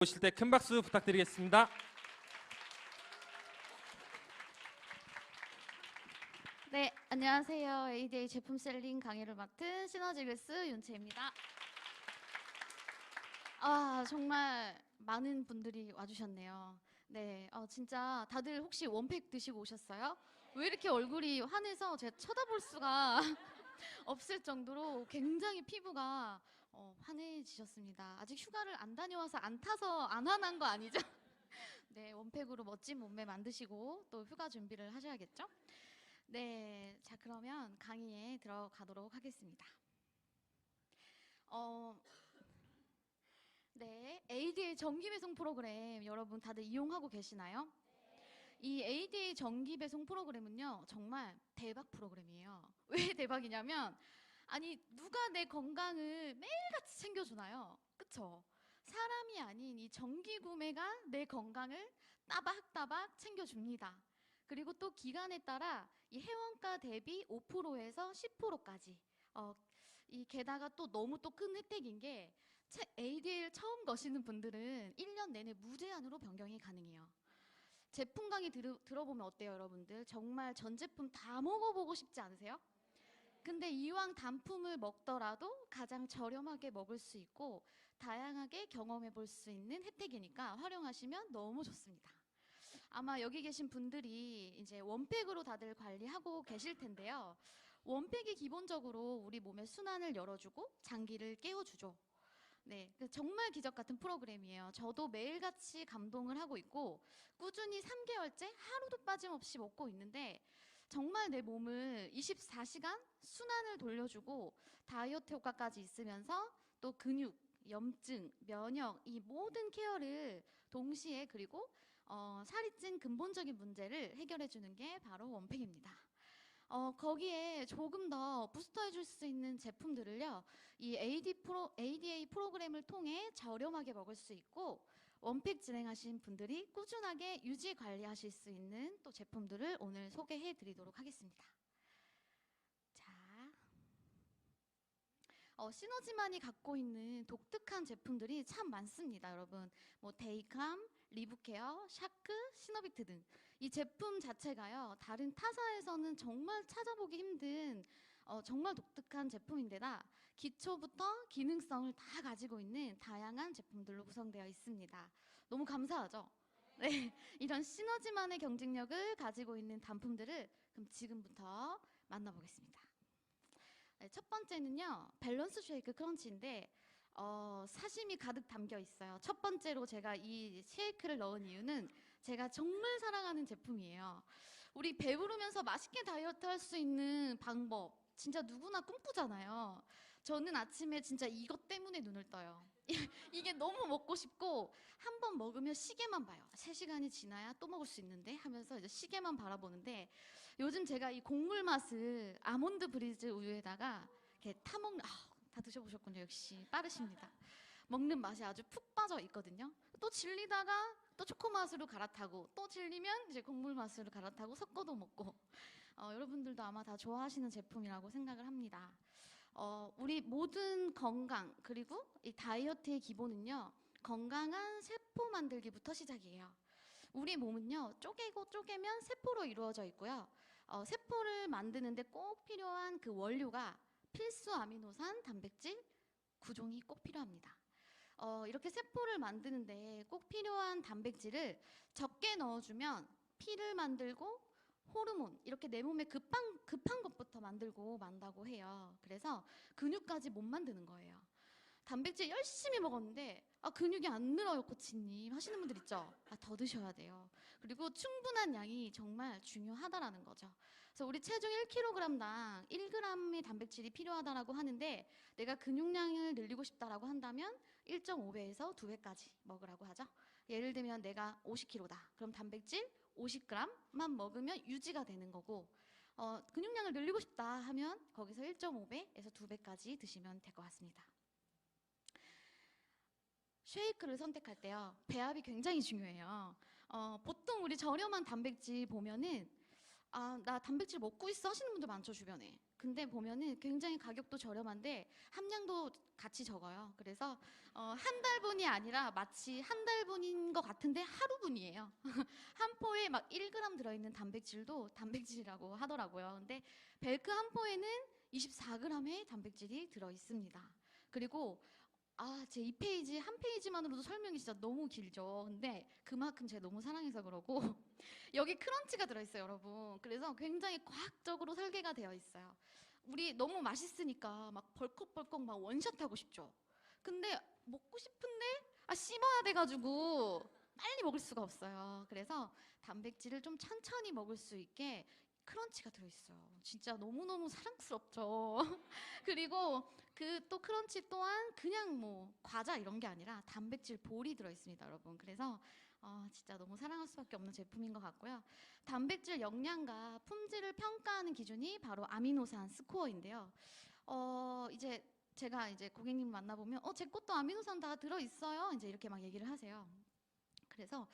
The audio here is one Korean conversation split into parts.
오실 때 큰 박수 부탁드리겠습니다. 네, 안녕하세요. ADA 제품 셀링 강의를 맡은 시너지글스 윤채입니다. 정말 많은 분들이 와주셨네요. 네, 진짜 다들 혹시 원팩 드시고 오셨어요? 왜 이렇게 얼굴이 환해서 제가 쳐다볼 수가 없을 정도로 굉장히 피부가 환해지셨습니다. 아직 휴가를 안 다녀와서 안 타서 안 화난 거 아니죠? 네, 원팩으로 멋진 몸매 만드시고 또 휴가 준비를 하셔야겠죠? 네, 자 그러면 강의에 들어가도록 하겠습니다. 네, ADA 정기 배송 프로그램 여러분 다들 이용하고 계시나요? 이 ADA 정기 배송 프로그램은요 정말 대박 프로그램이에요. 왜 대박이냐면 아니 누가 내 건강을 매일같이 챙겨주나요? 그쵸? 사람이 아닌 이 정기 구매가 내 건강을 따박따박 챙겨줍니다. 그리고 또 기간에 따라 이 회원가 대비 5%에서 10%까지 이 게다가 또 너무 또 큰 혜택인 게 ADA를 처음 거시는 분들은 1년 내내 무제한으로 변경이 가능해요. 제품 강의 들어보면 어때요, 여러분들? 정말 전 제품 다 먹어보고 싶지 않으세요? 근데 이왕 단품을 먹더라도 가장 저렴하게 먹을 수 있고 다양하게 경험해 볼 수 있는 혜택이니까 활용하시면 너무 좋습니다. 아마 여기 계신 분들이 이제 원팩으로 다들 관리하고 계실 텐데요. 원팩이 기본적으로 우리 몸의 순환을 열어주고 장기를 깨워주죠. 네, 정말 기적 같은 프로그램이에요. 저도 매일같이 감동을 하고 있고 꾸준히 3개월째 하루도 빠짐없이 먹고 있는데 정말 내 몸을 24시간 순환을 돌려주고 다이어트 효과까지 있으면서 또 근육, 염증, 면역 이 모든 케어를 동시에 그리고 살이 찐 근본적인 문제를 해결해 주는 게 바로 원팩입니다. 거기에 조금 더 부스터해 줄 수 있는 제품들을요, 이 ADA 프로그램을 통해 저렴하게 먹을 수 있고, 원팩 진행하신 분들이 꾸준하게 유지 관리하실 수 있는 또 제품들을 오늘 소개해 드리도록 하겠습니다. 자, 시너지만이 갖고 있는 독특한 제품들이 참 많습니다, 여러분. 뭐 데이캄, 리브케어, 샤크, 시너비트 등 이 제품 자체가요 다른 타사에서는 정말 찾아보기 힘든 정말 독특한 제품인데다 기초부터 기능성을 다 가지고 있는 다양한 제품들로 구성되어 있습니다. 너무 감사하죠? 네, 이런 시너지만의 경쟁력을 가지고 있는 단품들을 그럼 지금부터 만나보겠습니다. 네, 첫 번째는요 밸런스 쉐이크 크런치인데 사심이 가득 담겨 있어요. 첫 번째로 제가 이 쉐이크를 넣은 이유는 제가 정말 사랑하는 제품이에요. 우리 배부르면서 맛있게 다이어트 할 수 있는 방법 진짜 누구나 꿈꾸잖아요. 저는 아침에 진짜 이것 때문에 눈을 떠요. 이게 너무 먹고 싶고 한 번 먹으면 시계만 봐요. 3시간이 지나야 또 먹을 수 있는데 하면서 이제 시계만 바라보는데 요즘 제가 이 곡물 맛을 아몬드 브리즈 우유에다가 이렇게 타먹는 다 드셔보셨군요. 역시 빠르십니다. 먹는 맛이 아주 푹 빠져 있거든요. 또 질리다가 또 초코 맛으로 갈아타고 또 질리면 이제 곡물 맛으로 갈아타고 섞어도 먹고 여러분들도 아마 다 좋아하시는 제품이라고 생각을 합니다. 우리 모든 건강 그리고 이 다이어트의 기본은요 건강한 세포 만들기부터 시작이에요. 우리 몸은요 쪼개고 쪼개면 세포로 이루어져 있고요. 세포를 만드는데 꼭 필요한 그 원료가 필수 아미노산, 단백질, 구종이 꼭 필요합니다. 이렇게 세포를 만드는데 꼭 필요한 단백질을 적게 넣어주면 피를 만들고 호르몬 이렇게 내 몸에 급한 것부터 만들고 만다고 해요. 그래서 근육까지 못 만드는 거예요. 단백질 열심히 먹었는데 근육이 안 늘어요 코치님 하시는 분들 있죠. 더 드셔야 돼요. 그리고 충분한 양이 정말 중요하다라는 거죠. 그래서 우리 체중 1kg당 1g의 단백질이 필요하다라고 하는데 내가 근육량을 늘리고 싶다라고 한다면 1.5배에서 2배까지 먹으라고 하죠. 예를 들면 내가 50kg다. 그럼 단백질 50g만 먹으면 유지가 되는 거고 근육량을 늘리고 싶다 하면 거기서 1.5배에서 2배까지 드시면 될 것 같습니다. 쉐이크를 선택할 때요 배합이 굉장히 중요해요. 보통 우리 저렴한 단백질 보면은 아, 나 단백질 먹고 있어 하시는 분들 많죠, 주변에. 근데 보면은 굉장히 가격도 저렴한데 함량도 같이 적어요. 그래서 한 달분이 아니라 마치 한 달분인 것 같은데 하루분이에요. 한 포에 막 1g 들어있는 단백질도 단백질이라고 하더라고요. 근데 벨크 한 포에는 24g의 단백질이 들어있습니다. 그리고 제 2페이지 한 페이지만으로도 설명이 진짜 너무 길죠. 근데 그만큼 제가 너무 사랑해서 그러고 여기 크런치가 들어있어요, 여러분. 그래서 굉장히 과학적으로 설계가 되어 있어요. 우리 너무 맛있으니까 막 벌컥벌컥 막 원샷 하고 싶죠. 근데 먹고 싶은데 씹어야 돼가지고 빨리 먹을 수가 없어요. 그래서 단백질을 좀 천천히 먹을 수 있게 크런치가 들어있어요. 진짜 너무너무 사랑스럽죠. 그리고 그 또 크런치 또한 그냥 뭐 과자 이런 게 아니라 단백질 볼이 들어있습니다, 여러분. 그래서 진짜 너무 사랑할 수밖에 없는 제품인 것 같고요. 단백질 영양과 품질을 평가하는 기준이 바로 아미노산 스코어인데요. 이제 제가 이제 고객님 만나보면 제 것도 아미노산 다 들어있어요. 이제 이렇게 막 얘기를 하세요. 그래서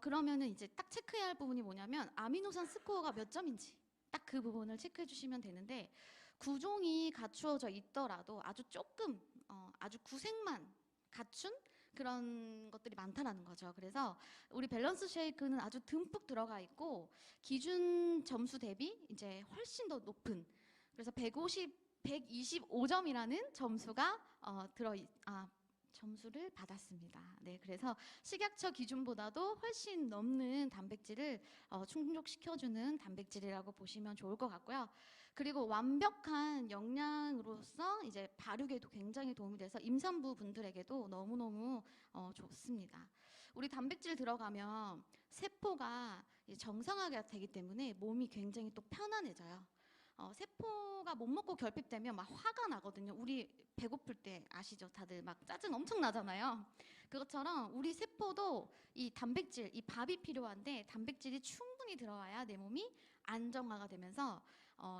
그러면은 이제 딱 체크해야 할 부분이 뭐냐면 아미노산 스코어가 몇 점인지 딱 그 부분을 체크해 주시면 되는데 구종이 갖추어져 있더라도 아주 조금 아주 구색만 갖춘 그런 것들이 많다라는 거죠. 그래서 우리 밸런스 쉐이크는 아주 듬뿍 들어가 있고 기준 점수 대비 이제 훨씬 더 높은 그래서 125점이라는 점수가 점수를 받았습니다. 네, 그래서 식약처 기준보다도 훨씬 넘는 단백질을 충족시켜주는 단백질이라고 보시면 좋을 것 같고요. 그리고 완벽한 영양으로서 이제 발육에도 굉장히 도움이 돼서 임산부 분들에게도 너무너무 좋습니다. 우리 단백질 들어가면 세포가 정상화가 되기 때문에 몸이 굉장히 또 편안해져요. 세포가 못 먹고 결핍되면 막 화가 나거든요. 우리 배고플 때 아시죠? 다들 막 짜증 엄청 나잖아요. 그것처럼 우리 세포도 이 단백질, 이 밥이 필요한데 단백질이 충분히 들어와야 내 몸이 안정화가 되면서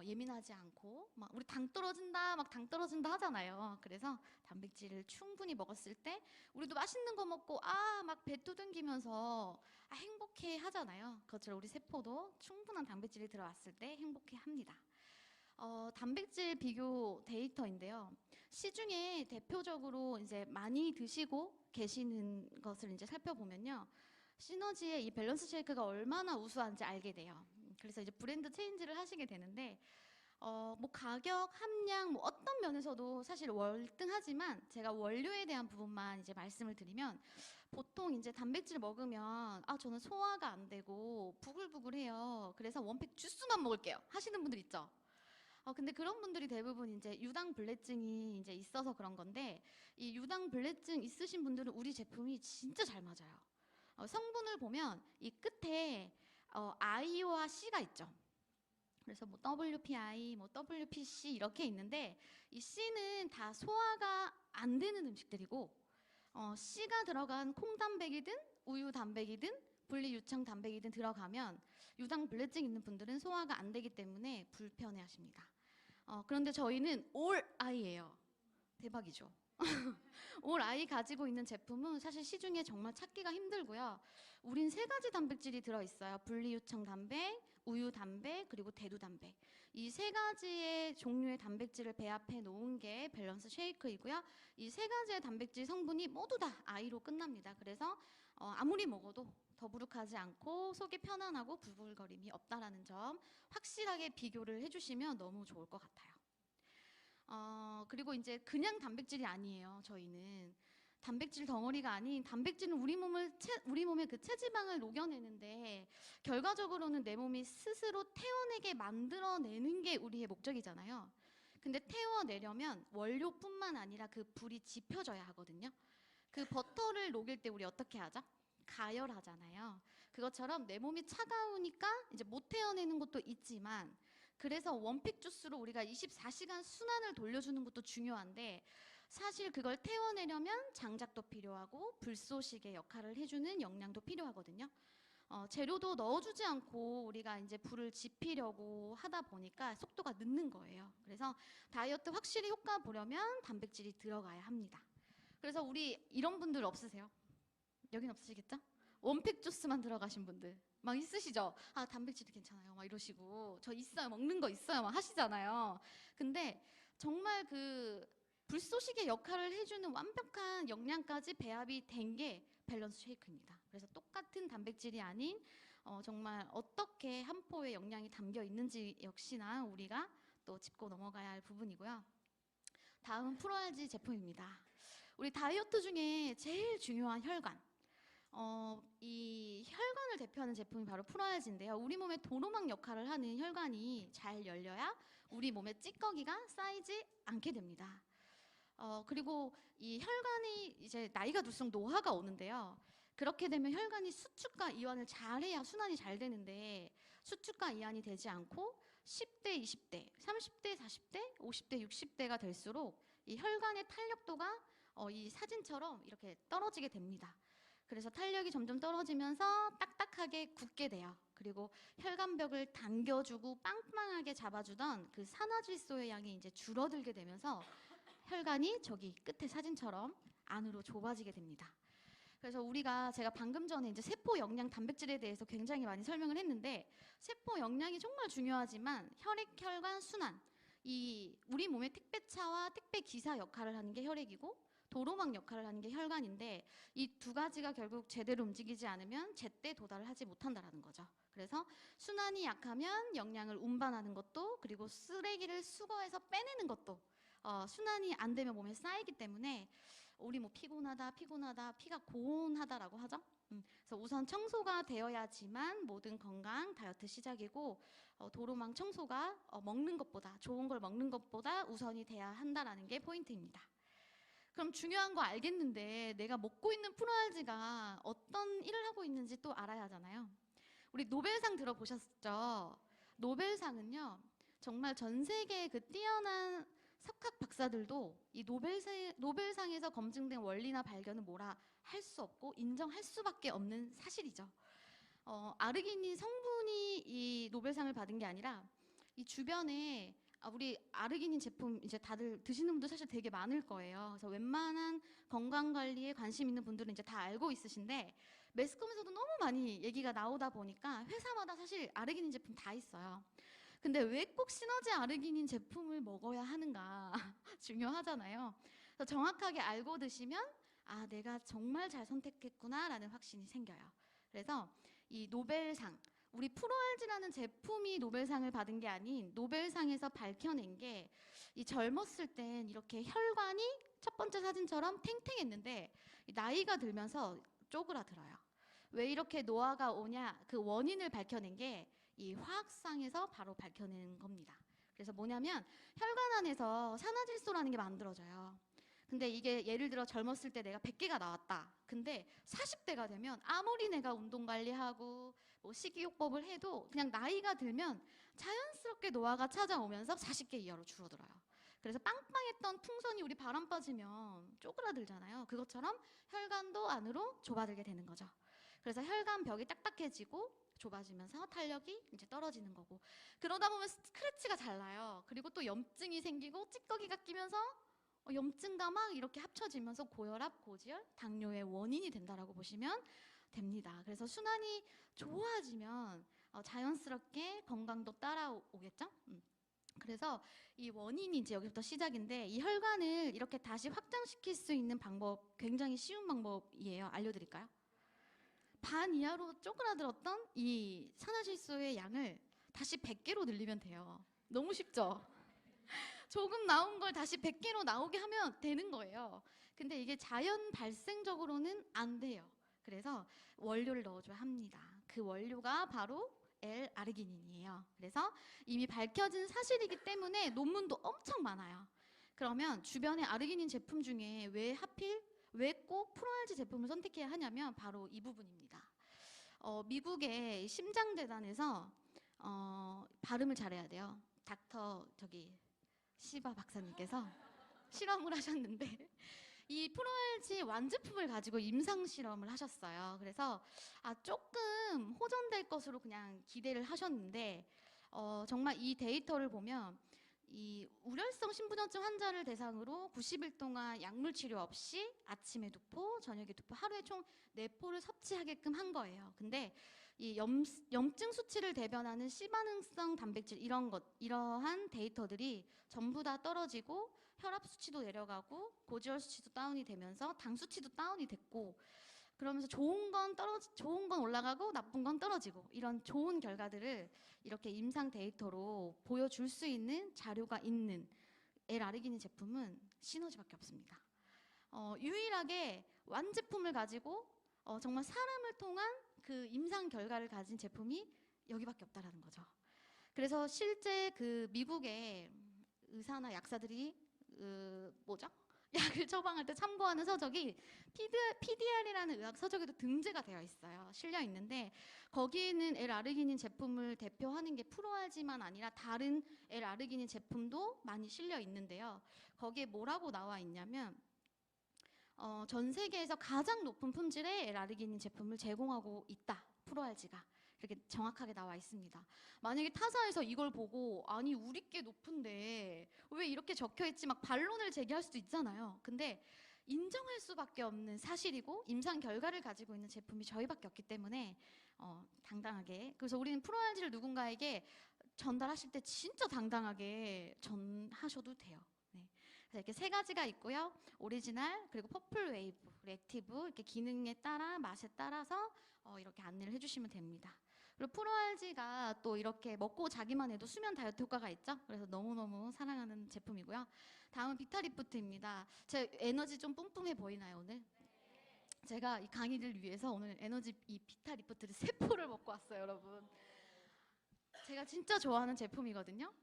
예민하지 않고 막 우리 당 떨어진다 막 당 떨어진다 하잖아요. 그래서 단백질을 충분히 먹었을 때 우리도 맛있는 거 먹고 막 배 두둥기면서 행복해 하잖아요. 그것처럼 우리 세포도 충분한 단백질이 들어왔을 때 행복해 합니다. 단백질 비교 데이터인데요. 시중에 대표적으로 이제 많이 드시고 계시는 것을 이제 살펴보면요. 시너지의 이 밸런스 쉐이크가 얼마나 우수한지 알게 돼요. 그래서 이제 브랜드 체인지를 하시게 되는데, 뭐 가격, 함량, 뭐 어떤 면에서도 사실 월등하지만 제가 원료에 대한 부분만 이제 말씀을 드리면 보통 이제 단백질 먹으면 저는 소화가 안 되고 부글부글해요. 그래서 원팩 주스만 먹을게요. 하시는 분들 있죠? 근데 그런 분들이 대부분 이제 유당불내증이 이제 있어서 그런 건데 이 유당불내증 있으신 분들은 우리 제품이 진짜 잘 맞아요. 성분을 보면 이 끝에 I와 C가 있죠. 그래서 뭐 WPI, 뭐 WPC 이렇게 있는데 이 C는 다 소화가 안 되는 음식들이고 C가 들어간 콩단백이든 우유단백이든 분리유청 단백이든 들어가면 유당불내증 있는 분들은 소화가 안 되기 때문에 불편해 하십니다. 그런데 저희는 올 아이예요. 대박이죠. 올 아이 가지고 있는 제품은 사실 시중에 정말 찾기가 힘들고요. 우린 3가지 단백질이 들어있어요. 분리유청 단백, 우유 단백, 그리고 대두 단백. 이 3가지의 종류의 단백질을 배합해 놓은 게 밸런스 쉐이크이고요. 이 3가지의 단백질 성분이 모두 다 I로 끝납니다. 그래서 아무리 먹어도 더부룩하지 않고 속이 편안하고 부글거림이 없다라는 점 확실하게 비교를 해주시면 너무 좋을 것 같아요. 그리고 이제 그냥 단백질이 아니에요. 저희는 단백질 덩어리가 아닌 단백질은 우리 몸의 그 체지방을 녹여내는데 결과적으로는 내 몸이 스스로 태워내게 만들어내는 게 우리의 목적이잖아요. 근데 태워내려면 원료뿐만 아니라 그 불이 지펴져야 하거든요. 그 버터를 녹일 때 우리 어떻게 하죠? 가열하잖아요. 그것처럼 내 몸이 차가우니까 이제 못 태워내는 것도 있지만 그래서 원팩 주스로 우리가 24시간 순환을 돌려주는 것도 중요한데 사실 그걸 태워내려면 장작도 필요하고 불쏘시개 역할을 해주는 영양도 필요하거든요. 재료도 넣어주지 않고 우리가 이제 불을 지피려고 하다 보니까 속도가 늦는 거예요. 그래서 다이어트 확실히 효과 보려면 단백질이 들어가야 합니다. 그래서 우리 이런 분들 없으세요? 여긴 없으시겠죠? 원팩 주스만 들어가신 분들 막 있으시죠? 아, 단백질도 괜찮아요. 막 이러시고 저 있어요. 먹는 거 있어요. 막 하시잖아요. 근데 정말 그 불쏘시개 역할을 해주는 완벽한 영양까지 배합이 된 게 밸런스 쉐이크입니다. 그래서 똑같은 단백질이 아닌 정말 어떻게 한 포의 영양이 담겨 있는지 역시나 우리가 또 짚고 넘어가야 할 부분이고요. 다음은 프로알지 제품입니다. 우리 다이어트 중에 제일 중요한 혈관. 이 혈관을 대표하는 제품이 바로 프로알지인데요. 우리 몸의 도로망 역할을 하는 혈관이 잘 열려야 우리 몸의 찌꺼기가 쌓이지 않게 됩니다. 그리고 이 혈관이 이제 나이가 들수록 노화가 오는데요. 그렇게 되면 혈관이 수축과 이완을 잘해야 순환이 잘 되는데 수축과 이완이 되지 않고 10대, 20대, 30대, 40대, 50대, 60대가 될수록 이 혈관의 탄력도가 이 사진처럼 이렇게 떨어지게 됩니다. 그래서 탄력이 점점 떨어지면서 딱딱하게 굳게 돼요. 그리고 혈관벽을 당겨주고 빵빵하게 잡아주던 그 산화질소의 양이 이제 줄어들게 되면서 혈관이 저기 끝에 사진처럼 안으로 좁아지게 됩니다. 그래서 제가 방금 전에 이제 세포 영양 단백질에 대해서 굉장히 많이 설명을 했는데 세포 영양이 정말 중요하지만 혈액, 혈관, 순환 이 우리 몸의 택배차와 택배 기사 역할을 하는 게 혈액이고 도로망 역할을 하는 게 혈관인데 이 두 가지가 결국 제대로 움직이지 않으면 제때 도달을 하지 못한다라는 거죠. 그래서 순환이 약하면 영양을 운반하는 것도 그리고 쓰레기를 수거해서 빼내는 것도 순환이 안 되면 몸에 쌓이기 때문에 우리 뭐 피곤하다, 피가 고온하다라고 하죠. 그래서 우선 청소가 되어야지만 모든 건강 다이어트 시작이고 도로망 청소가 먹는 것보다 좋은 걸 먹는 것보다 우선이 돼야 한다라는 게 포인트입니다. 그럼 중요한 거 알겠는데 내가 먹고 있는 프로알지가 어떤 일을 하고 있는지 또 알아야 하잖아요. 우리 노벨상 들어보셨죠? 노벨상은요 정말 전 세계 그 뛰어난 석학 박사들도 이 노벨상에서 검증된 원리나 발견은 뭐라 할 수 없고 인정할 수밖에 없는 사실이죠. 아르기닌 성분이 이 노벨상을 받은 게 아니라 이 주변에 우리 아르기닌 제품 이제 다들 드시는 분들 사실 되게 많을 거예요. 그래서 웬만한 건강 관리에 관심 있는 분들은 이제 다 알고 있으신데 매스컴에서도 너무 많이 얘기가 나오다 보니까 회사마다 사실 아르기닌 제품 다 있어요. 근데 왜 꼭 시너지 아르기닌 제품을 먹어야 하는가 중요하잖아요. 그래서 정확하게 알고 드시면 아 내가 정말 잘 선택했구나라는 확신이 생겨요. 그래서 이 노벨상 우리 프로알지라는 제품이 노벨상을 받은 게 아닌 노벨상에서 밝혀낸 게 이 젊었을 땐 이렇게 혈관이 첫 번째 사진처럼 탱탱했는데 나이가 들면서 쪼그라들어요. 왜 이렇게 노화가 오냐 그 원인을 밝혀낸 게 이 화학상에서 바로 밝혀낸 겁니다. 그래서 뭐냐면 혈관 안에서 산화질소라는 게 만들어져요. 근데 이게 예를 들어 젊었을 때 내가 100개가 나왔다. 근데 40대가 되면 아무리 내가 운동 관리하고 뭐 식이요법을 해도 그냥 나이가 들면 자연스럽게 노화가 찾아오면서 40개 이하로 줄어들어요. 그래서 빵빵했던 풍선이 우리 바람 빠지면 쪼그라들잖아요. 그것처럼 혈관도 안으로 좁아들게 되는 거죠. 그래서 혈관 벽이 딱딱해지고 좁아지면서 탄력이 이제 떨어지는 거고 그러다 보면 스크래치가 잘 나요. 그리고 또 염증이 생기고 찌꺼기가 끼면서 염증과 막 이렇게 합쳐지면서 고혈압, 고지혈, 당뇨의 원인이 된다라고 보시면 됩니다. 그래서 순환이 좋아지면 자연스럽게 건강도 따라오겠죠? 그래서 이 원인이 이제 여기부터 시작인데 이 혈관을 이렇게 다시 확장시킬 수 있는 방법 굉장히 쉬운 방법이에요. 알려드릴까요? 반 이하로 쪼그라들었던 이 산화질소의 양을 다시 100개로 늘리면 돼요. 너무 쉽죠? 조금 나온 걸 다시 100개로 나오게 하면 되는 거예요. 근데 이게 자연 발생적으로는 안 돼요. 그래서 원료를 넣어줘야 합니다. 그 원료가 바로 L-아르기닌이에요. 그래서 이미 밝혀진 사실이기 때문에 논문도 엄청 많아요. 그러면 주변의 아르기닌 제품 중에 왜 꼭 프로알지 제품을 선택해야 하냐면 바로 이 부분입니다. 미국의 심장재단에서 발음을 잘해야 돼요. 닥터 시바 박사님께서 실험을 하셨는데 이 프로알지 완제품을 가지고 임상 실험을 하셨어요. 그래서 조금 호전될 것으로 그냥 기대를 하셨는데 정말 이 데이터를 보면 이 우렬성 심부전증 환자를 대상으로 90일 동안 약물 치료 없이 아침에 2포, 저녁에 2포, 하루에 총 4포를 섭취하게끔 한 거예요. 근데 이 염증 수치를 대변하는 C반응성 단백질 이러한 데이터들이 전부 다 떨어지고 혈압 수치도 내려가고 고지혈 수치도 다운이 되면서 당 수치도 다운이 됐고, 그러면서 좋은 건 올라가고 나쁜 건 떨어지고, 이런 좋은 결과들을 이렇게 임상 데이터로 보여줄 수 있는 자료가 있는 L아르기닌 제품은 시너지밖에 없습니다. 유일하게 완제품을 가지고 정말 사람을 통한 그 임상 결과를 가진 제품이 여기밖에 없다라는 거죠. 그래서 실제 그 미국의 의사나 약사들이 약을 처방할 때 참고하는 서적이 PDR이라는 의학 서적에도 등재가 되어 있어요. 실려 있는데 거기에는 L아르기닌 제품을 대표하는 게 프로알지만 아니라 다른 L아르기닌 제품도 많이 실려 있는데요. 거기에 뭐라고 나와 있냐면 전 세계에서 가장 높은 품질의 L아르기닌 제품을 제공하고 있다. 프로알지가. 이렇게 정확하게 나와 있습니다. 만약에 타사에서 이걸 보고 아니 우리 게 높은데 왜 이렇게 적혀있지 막 반론을 제기할 수도 있잖아요. 근데 인정할 수밖에 없는 사실이고 임상 결과를 가지고 있는 제품이 저희밖에 없기 때문에 당당하게, 그래서 우리는 프로알지를 누군가에게 전달하실 때 진짜 당당하게 전하셔도 돼요. 네. 그래서 이렇게 3가지가 있고요. 오리지널, 그리고 퍼플 웨이브, 액티브, 이렇게 기능에 따라 맛에 따라서 이렇게 안내를 해주시면 됩니다. 그리고 프로알지가 또 이렇게 먹고 자기만 해도 수면 다이어트 효과가 있죠. 그래서 너무너무 사랑하는 제품이고요. 다음은 비타리프트입니다. 제 에너지 좀 뿜뿜해 보이나요 오늘? 제가 이 강의를 위해서 오늘 에너지 이 비타리프트를 3포를 먹고 왔어요, 여러분. 제가 진짜 좋아하는 제품이거든요.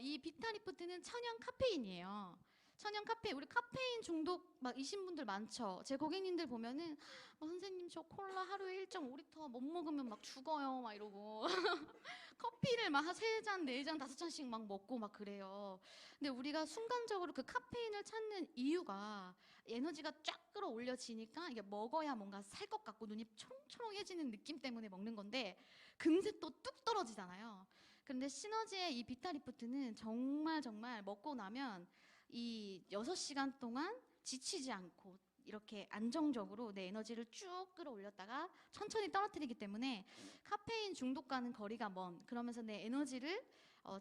이 비타리프트는 천연 카페인이에요. 천연 카페인, 우리 카페인 중독 막 이신 분들 많죠. 제 고객님들 보면은 선생님 저 콜라 하루에 1.5리터 못 먹으면 막 죽어요 막 이러고 커피를 막 3잔, 4잔, 5잔씩 막 먹고 막 그래요. 근데 우리가 순간적으로 그 카페인을 찾는 이유가 에너지가 쫙 끌어올려지니까 이게 먹어야 뭔가 살 것 같고 눈이 초롱초롱해지는 느낌 때문에 먹는 건데 금세 또 뚝 떨어지잖아요. 근데 시너지의 이 비타리프트는 정말 먹고 나면 이 6시간 동안 지치지 않고 이렇게 안정적으로 내 에너지를 쭉 끌어올렸다가 천천히 떨어뜨리기 때문에 카페인 중독과는 거리가 먼, 그러면서 내 에너지를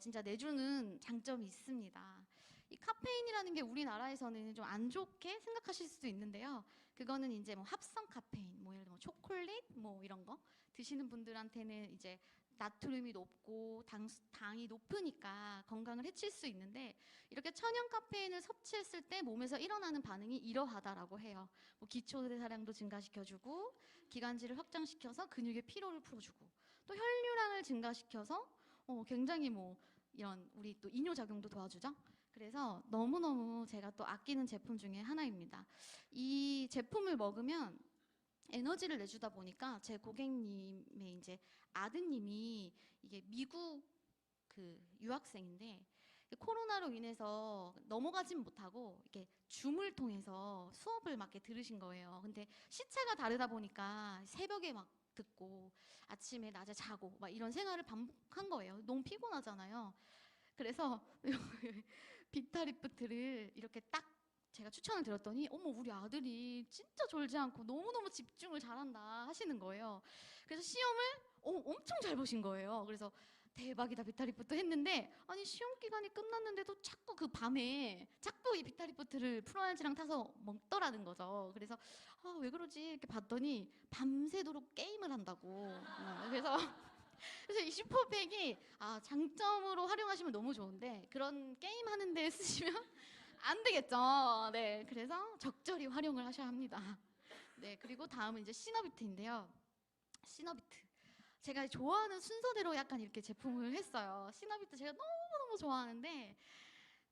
진짜 내주는 장점이 있습니다. 이 카페인이라는 게 우리나라에서는 좀 안 좋게 생각하실 수도 있는데요. 그거는 이제 뭐 합성 카페인, 뭐 예를 들면 초콜릿 뭐 이런 거 드시는 분들한테는 이제 나트륨이 높고 당이 높으니까 건강을 해칠 수 있는데, 이렇게 천연 카페인을 섭취했을 때 몸에서 일어나는 반응이 이러하다라고 해요. 뭐 기초대사량도 증가시켜주고 기관지를 확장시켜서 근육의 피로를 풀어주고 또 혈류량을 증가시켜서 굉장히 뭐 이런 우리 또 이뇨작용도 도와주죠. 그래서 너무너무 제가 또 아끼는 제품 중에 하나입니다. 이 제품을 먹으면 에너지를 내주다 보니까 제 고객님의 이제 아드님이 이게 미국 그 유학생인데 코로나로 인해서 넘어가진 못하고 이렇게 줌을 통해서 수업을 막 이렇게 들으신 거예요. 근데 시차가 다르다 보니까 새벽에 막 듣고 아침에 낮에 자고 막 이런 생활을 반복한 거예요. 너무 피곤하잖아요. 그래서 비타리프트를 이렇게 딱 제가 추천을 드렸더니 어머 우리 아들이 진짜 졸지 않고 너무너무 집중을 잘한다 하시는 거예요. 그래서 시험을 엄청 잘 보신 거예요. 그래서 대박이다 비타리프트 했는데 아니 시험 기간이 끝났는데도 자꾸 그 밤에 자꾸 이 비타리프트를 프로알지랑 타서 먹더라는 거죠. 그래서 왜 그러지 이렇게 봤더니 밤새도록 게임을 한다고. 그래서 이 슈퍼팩이 장점으로 활용하시면 너무 좋은데 그런 게임 하는 데 쓰시면 안 되겠죠. 네, 그래서 적절히 활용을 하셔야 합니다. 네, 그리고 다음은 이제 시너비트인데요. 시너비트. 제가 좋아하는 순서대로 약간 이렇게 제품을 했어요. 시너비트 제가 너무너무 좋아하는데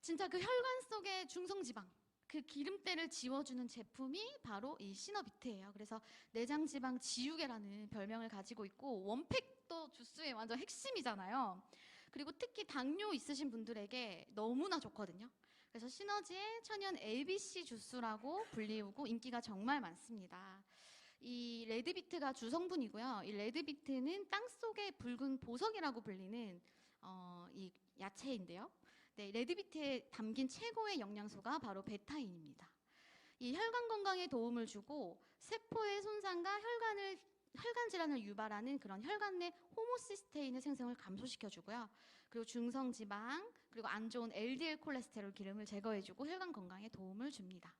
진짜 그 혈관 속의 중성지방, 그 기름때를 지워주는 제품이 바로 이 시너비트예요. 그래서 내장지방 지우개라는 별명을 가지고 있고 원팩도 주스의 완전 핵심이잖아요. 그리고 특히 당뇨 있으신 분들에게 너무나 좋거든요. 그래서 시너지의 천연 ABC 주스라고 불리우고 인기가 정말 많습니다. 이 레드비트가 주성분이고요. 이 레드비트는 땅속의 붉은 보석이라고 불리는 이 야채인데요. 네, 레드비트에 담긴 최고의 영양소가 바로 베타인입니다. 이 혈관 건강에 도움을 주고 세포의 손상과 혈관 질환을 유발하는 그런 혈관 내 호모시스테인의 생성을 감소시켜주고요. 그리고 중성 지방, 그리고 안 좋은 LDL 콜레스테롤 기름을 제거해주고 혈관 건강에 도움을 줍니다.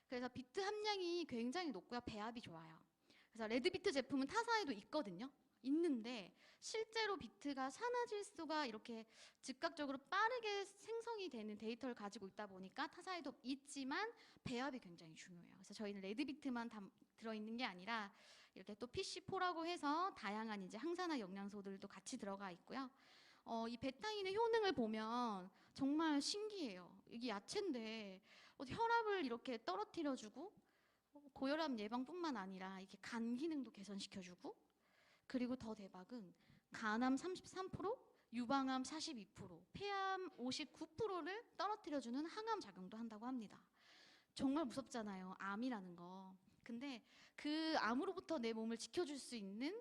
그래서 비트 함량이 굉장히 높고요. 배합이 좋아요. 그래서 레드비트 제품은 타사에도 있거든요. 있는데 실제로 비트가 산화질소가 이렇게 즉각적으로 빠르게 생성이 되는 데이터를 가지고 있다 보니까 타사에도 있지만 배합이 굉장히 중요해요. 그래서 저희는 레드비트만 들어있는 게 아니라 이렇게 또 PC4라고 해서 다양한 이제 항산화 영양소들도 같이 들어가 있고요. 이 베타인의 효능을 보면 정말 신기해요. 이게 야채인데 혈압을 이렇게 떨어뜨려주고 고혈압 예방뿐만 아니라 이렇게 간 기능도 개선시켜주고, 그리고 더 대박은 간암 33%, 유방암 42%, 폐암 59%를 떨어뜨려주는 항암 작용도 한다고 합니다. 정말 무섭잖아요, 암이라는 거. 근데 그 암으로부터 내 몸을 지켜줄 수 있는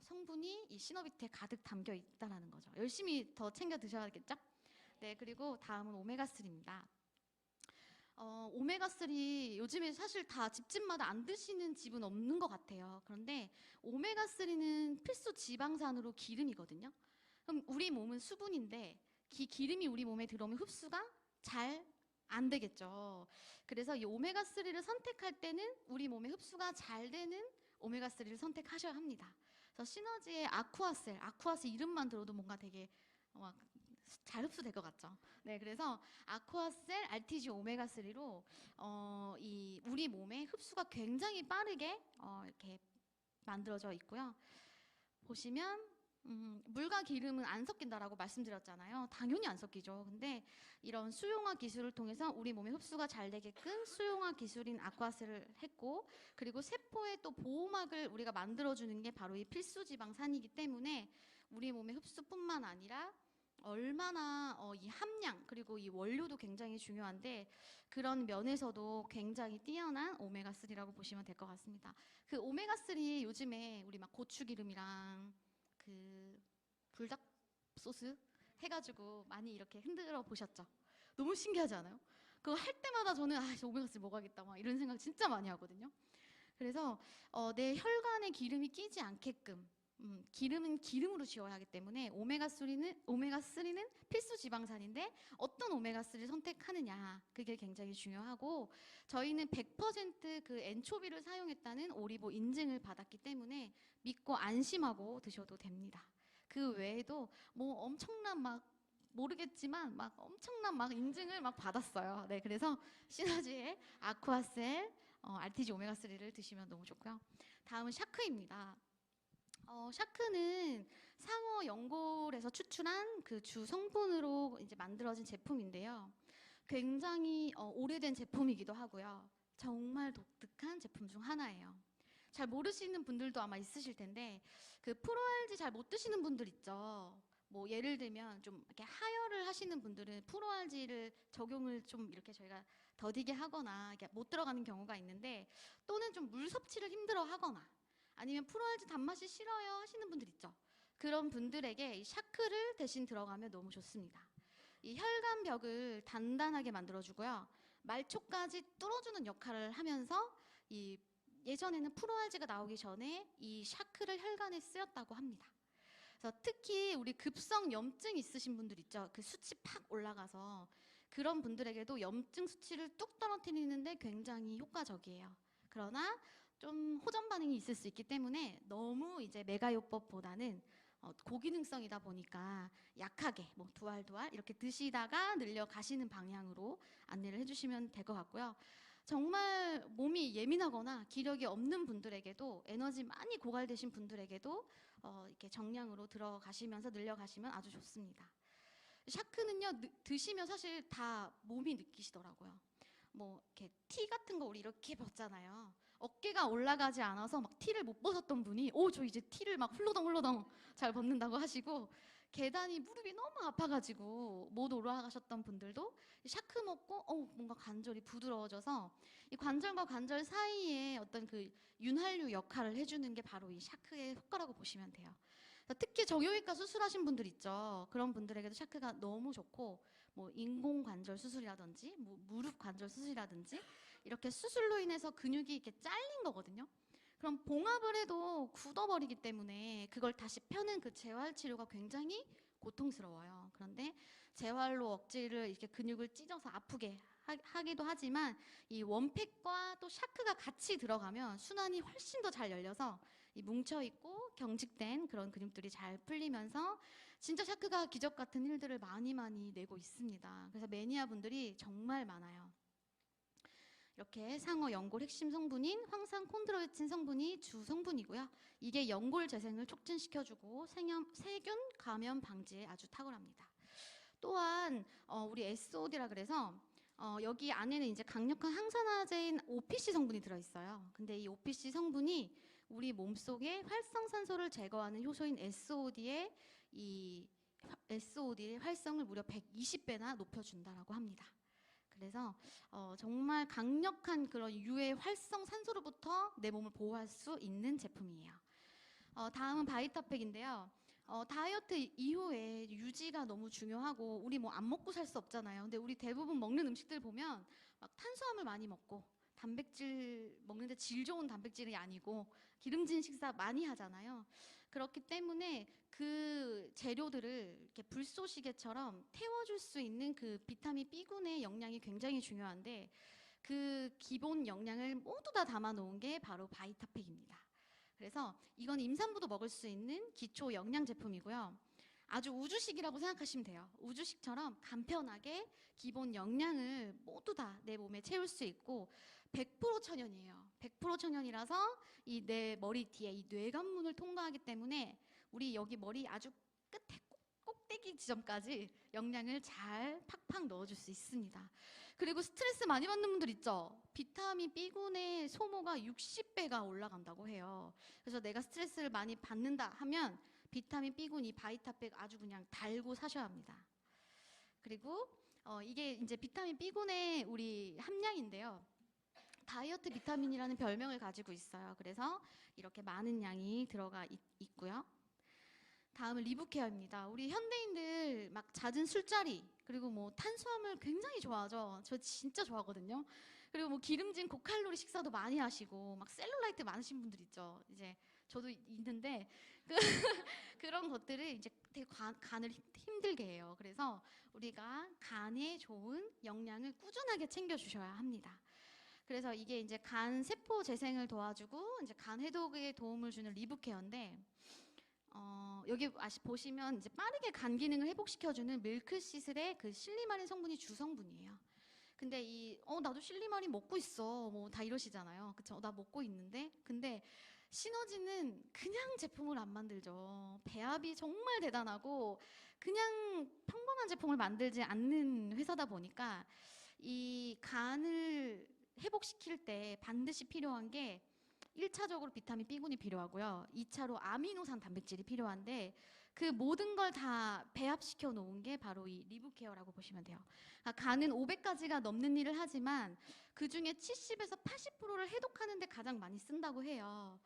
성분이 이 시너비트에 가득 담겨 있다는 거죠. 열심히 더 챙겨 드셔야겠죠? 네, 그리고 다음은 오메가3입니다. 오메가3 요즘에 사실 다 집집마다 안 드시는 집은 없는 것 같아요. 그런데 오메가3는 필수 지방산으로 기름이거든요. 그럼 우리 몸은 수분인데 기름이 우리 몸에 들어오면 흡수가 잘 안 되겠죠. 그래서 이 오메가3를 선택할 때는 우리 몸에 흡수가 잘 되는 오메가3를 선택하셔야 합니다. 그래서 시너지의 아쿠아셀 이름만 들어도 뭔가 되게 잘 흡수될 것 같죠. 네, 그래서 아쿠아셀 RTG 오메가3로 이 우리 몸에 흡수가 굉장히 빠르게 이렇게 만들어져 있고요. 보시면 물과 기름은 안 섞인다라고 말씀드렸잖아요. 당연히 안 섞이죠. 근데 이런 수용화 기술을 통해서 우리 몸에 흡수가 잘 되게끔 수용화 기술인 아쿠아셀을 했고, 그리고 세포의 또 보호막을 우리가 만들어주는 게 바로 이 필수지방산이기 때문에 우리 몸의 흡수뿐만 아니라 얼마나 이 함량 그리고 이 원료도 굉장히 중요한데 그런 면에서도 굉장히 뛰어난 오메가3라고 보시면 될 것 같습니다. 그 오메가3 요즘에 우리 막 고추기름이랑 그 불닭 소스 해가지고 많이 이렇게 흔들어 보셨죠? 너무 신기하지 않아요? 그거 할 때마다 저는 오메가3 먹어야겠다 막 이런 생각 진짜 많이 하거든요. 그래서 내 혈관에 기름이 끼지 않게끔 기름은 기름으로 지워야 하기 때문에 오메가3는 필수 지방산인데 어떤 오메가3를 선택하느냐 그게 굉장히 중요하고, 저희는 100% 엔초비를 사용했다는 오리보 인증을 받았기 때문에 믿고 안심하고 드셔도 됩니다. 그 외에도 뭐 엄청난 모르겠지만 엄청난 인증을 받았어요. 네, 그래서 시너지의 아쿠아셀 RTG 오메가3를 드시면 너무 좋고요. 다음은 샤크입니다. 샤크는 상어 연골에서 추출한 그 주 성분으로 이제 만들어진 제품인데요. 굉장히 오래된 제품이기도 하고요. 정말 독특한 제품 중 하나예요. 잘 모르시는 분들도 아마 있으실 텐데 그 프로알지 잘 못 드시는 분들 있죠. 뭐 예를 들면 좀 이렇게 하혈을 하시는 분들은 프로알지를 적용을 좀 이렇게 저희가 더디게 하거나 이렇게 못 들어가는 경우가 있는데, 또는 좀 물 섭취를 힘들어 하거나 아니면 프로알지 단맛이 싫어요 하시는 분들 있죠. 그런 분들에게 이 샤크를 대신 들어가면 너무 좋습니다. 이 혈관벽을 단단하게 만들어주고요. 말초까지 뚫어주는 역할을 하면서 이 예전에는 프로알지가 나오기 전에 이 샤크를 혈관에 쓰였다고 합니다. 그래서 특히 우리 급성 염증 있으신 분들 있죠. 그 수치 팍 올라가서 그런 분들에게도 염증 수치를 뚝 떨어뜨리는데 굉장히 효과적이에요. 그러나 좀 호전 반응이 있을 수 있기 때문에 너무 이제 메가요법보다는 고기능성이다 보니까 약하게 두알두알 이렇게 드시다가 늘려가시는 방향으로 안내를 해주시면 될 것 같고요. 정말 몸이 예민하거나 기력이 없는 분들에게도, 에너지 많이 고갈되신 분들에게도 이렇게 정량으로 들어가시면서 늘려가시면 아주 좋습니다. 샤크는요 드시면 사실 다 몸이 느끼시더라고요. 뭐 이렇게 티 같은 거 우리 이렇게 벗잖아요. 어깨가 올라가지 않아서 티를 못 벗었던 분이 저 이제 티를 훌러덩 잘 벗는다고 하시고, 계단이 무릎이 너무 아파가지고 못 올라가셨던 분들도 샤크 먹고 뭔가 관절이 부드러워져서 이 관절과 관절 사이에 어떤 그 윤활유 역할을 해주는 게 바로 이 샤크의 효과라고 보시면 돼요. 특히 정형외과 수술하신 분들 있죠. 그런 분들에게도 샤크가 너무 좋고, 뭐 인공관절 수술이라든지, 뭐 무릎 관절 수술이라든지 이렇게 수술로 인해서 근육이 이렇게 잘린 거거든요. 그럼 봉합을 해도 굳어버리기 때문에 그걸 다시 펴는 그 재활 치료가 굉장히 고통스러워요. 그런데 재활로 억지를 이렇게 근육을 찢어서 아프게 하기도 하지만 이 원팩과 또 샤크가 같이 들어가면 순환이 훨씬 더 잘 열려서 이 뭉쳐있고 경직된 그런 근육들이 잘 풀리면서 진짜 샤크가 기적 같은 힐들을 많이 내고 있습니다. 그래서 매니아 분들이 정말 많아요. 이렇게 상어 연골 핵심 성분인 황산 콘드로이친 성분이 주 성분이고요. 이게 연골 재생을 촉진시켜주고 세균 감염 방지에 아주 탁월합니다. 또한 우리 SOD라 그래서 여기 안에는 이제 강력한 항산화제인 OPC 성분이 들어있어요. 근데 이 OPC 성분이 우리 몸속에 활성산소를 제거하는 효소인 SOD의 활성을 무려 120배나 높여준다라고 합니다. 그래서 정말 강력한 그런 유해 활성산소로부터 내 몸을 보호할 수 있는 제품이에요. 다음은 바이타팩인데요. 다이어트 이후에 유지가 너무 중요하고 우리 뭐 안 먹고 살 수 없잖아요. 근데 우리 대부분 먹는 음식들 보면 막 탄수화물 많이 먹고 단백질 먹는데 질 좋은 단백질이 아니고 기름진 식사 많이 하잖아요. 그렇기 때문에 그 재료들을 이렇게 불쏘시개처럼 태워줄 수 있는 그 비타민 B군의 영양이 굉장히 중요한데 그 기본 영양을 모두 다 담아 놓은 게 바로 바이타팩입니다. 그래서 이건 임산부도 먹을 수 있는 기초 영양 제품이고요. 아주 우주식이라고 생각하시면 돼요. 우주식처럼 간편하게 기본 영양을 모두 다 내 몸에 채울 수 있고 100% 천연이에요. 100% 천연이라서 이 내 머리 뒤에 이 뇌관문을 통과하기 때문에 우리 여기 머리 아주 끝에 꼭대기 지점까지 영양을 잘 팍팍 넣어줄 수 있습니다. 그리고 스트레스 많이 받는 분들 있죠? 비타민 B군의 소모가 60배가 올라간다고 해요. 그래서 내가 스트레스를 많이 받는다 하면 비타민 B군 이 바이타팩 아주 그냥 달고 사셔야 합니다. 그리고 이게 이제 비타민 B군의 우리 함량인데요. 다이어트 비타민이라는 별명을 가지고 있어요. 그래서 이렇게 많은 양이 들어가 있고요. 다음은 리브케어입니다. 우리 현대인들 막 잦은 술자리 그리고 뭐 탄수화물 굉장히 좋아하죠. 저 진짜 좋아하거든요. 그리고 뭐 기름진 고칼로리 식사도 많이 하시고 막 셀룰라이트 많으신 분들 있죠. 이제 저도 있는데 그런 것들을 이제 되게 간을 힘들게 해요. 그래서 우리가 간에 좋은 영양을 꾸준하게 챙겨 주셔야 합니다. 그래서 이게 이제 간 세포 재생을 도와주고 이제 간 해독에 도움을 주는 리브케어인데 여기 보시면 이제 빠르게 간 기능을 회복시켜주는 밀크시슬의 그 실리마린 성분이 주성분이에요. 근데 나도 실리마린 먹고 있어. 뭐 다 이러시잖아요. 그쵸? 나 먹고 있는데. 근데 시너지는 그냥 제품을 안 만들죠. 배합이 정말 대단하고 그냥 평범한 제품을 만들지 않는 회사다 보니까 이 간을 회복시킬 때 반드시 필요한 게 1차적으로 비타민 B군이 필요하고요. 2차로 아미노산 단백질이 필요한데 그 모든 걸 다 배합시켜 놓은 게 바로 이 리브케어라고 보시면 돼요. 그러니까 간은 500가지가 넘는 일을 하지만 그중에 70에서 80%를 해독하는 데 가장 많이 쓴다고 해요.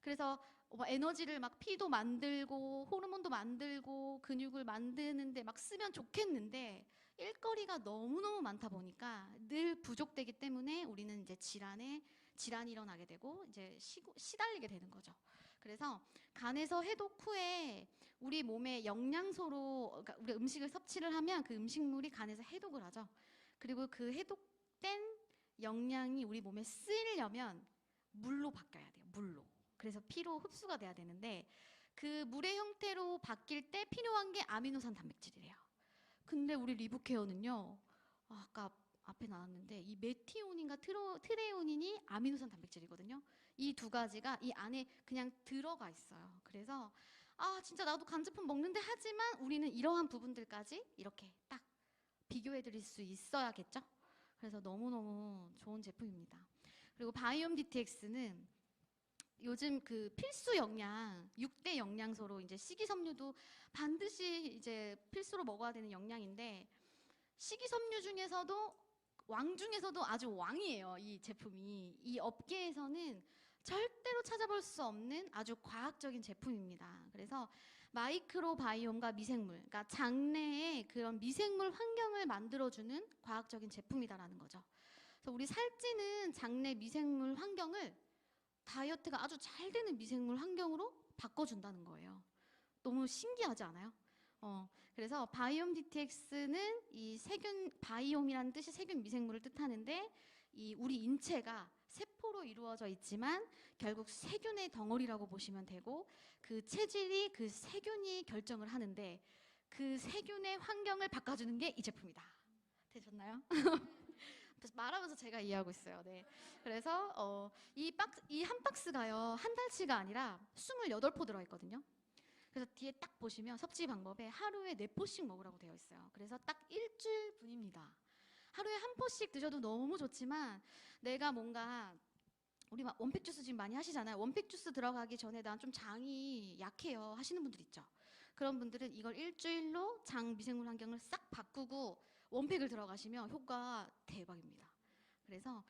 그래서 에너지를 막 피도 만들고 호르몬도 만들고 근육을 만드는데 막 쓰면 좋겠는데 일거리가 너무너무 많다 보니까 늘 부족되기 때문에 우리는 이제 질환이 일어나게 되고 이제 시달리게 되는 거죠. 그래서 간에서 해독 후에 우리 몸의 영양소로 그러니까 우리 음식을 섭취를 하면 그 음식물이 간에서 해독을 하죠. 그리고 그 해독된 영양이 우리 몸에 쓰이려면 물로 바뀌어야 돼요. 물로. 그래서 피로 흡수가 돼야 되는데 그 물의 형태로 바뀔 때 필요한 게 아미노산 단백질이래요. 근데 우리 리브케어는요. 아까 앞에 나왔는데 이 메티오닌과 트레오닌이 아미노산 단백질이거든요. 이 두 가지가 이 안에 그냥 들어가 있어요. 그래서 진짜 나도 간 제품 먹는데 하지만 우리는 이러한 부분들까지 이렇게 딱 비교해 드릴 수 있어야겠죠? 그래서 너무너무 좋은 제품입니다. 그리고 바이옴 DTX는 요즘 그 필수 영양, 6대 영양소로 이제 식이섬유도 반드시 이제 필수로 먹어야 되는 영양인데 식이섬유 중에서도 왕 중에서도 아주 왕이에요. 이 제품이. 이 업계에서는 절대로 찾아볼 수 없는 아주 과학적인 제품입니다. 그래서 마이크로바이옴과 미생물, 그러니까 장내에 그런 미생물 환경을 만들어주는 과학적인 제품이다라는 거죠. 그래서 우리 살찌는 장내 미생물 환경을 다이어트가 아주 잘 되는 미생물 환경으로 바꿔준다는 거예요. 너무 신기하지 않아요? 그래서 바이옴 DTX는 이 세균, 바이옴이라는 뜻이 세균 미생물을 뜻하는데 이 우리 인체가 세포로 이루어져 있지만 결국 세균의 덩어리라고 보시면 되고 그 체질이 그 세균이 결정을 하는데 그 세균의 환경을 바꿔주는 게 이 제품이다. 되셨나요? 말하면서 제가 이해하고 있어요. 네. 그래서 이 한 박스가요, 한 달치가 아니라 28포 들어있거든요. 그래서 뒤에 딱 보시면 섭취 방법에 하루에 4포씩 먹으라고 되어 있어요. 그래서 딱 일주일분입니다. 하루에 한 포씩 드셔도 너무 좋지만 내가 뭔가 우리 막 원팩 주스 지금 많이 하시잖아요. 원팩 주스 들어가기 전에 난 좀 장이 약해요 하시는 분들 있죠. 그런 분들은 이걸 일주일로 장 미생물 환경을 싹 바꾸고 원팩을 들어가시면 효과 대박입니다. 그래서